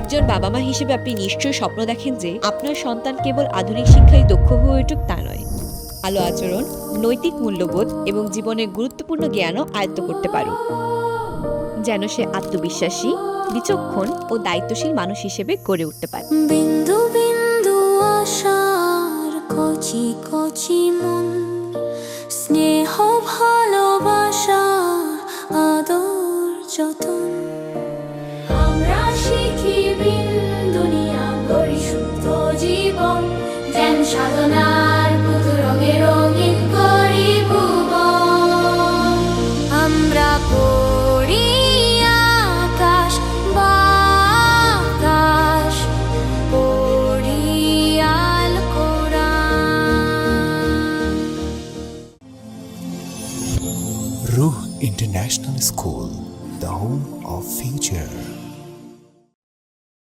একজন বাবা মা হিসেবে আপনি নিশ্চয়ই স্বপ্ন দেখেন যে আপনার সন্তান কেবল আধুনিক শিক্ষায় দক্ষ হয়ে উঠুক তা নয়, ভালো আচরণ, নৈতিক মূল্যবোধ এবং জীবনের গুরুত্বপূর্ণ জ্ঞানও আয়ত্ত করতে পারুক, যেন সে আত্মবিশ্বাসী, বিচক্ষণ ও দায়িত্বশীল মানুষ হিসেবে গড়ে উঠতে পারে। বিন্দু বিন্দু আশার কচি কচি মন, স্নেহ ভালোবাসা আদর যতন, আমরা শিখি দুনিয়া গড়ি শুদ্ধ জীবন, জ্ঞান সাধনার পুতুল রঙে রঙিন করি ভুবন। আমরা পড়ি আকাশ বাতাস, পড়ি আল কোরআন। Ruh International School, the home of future.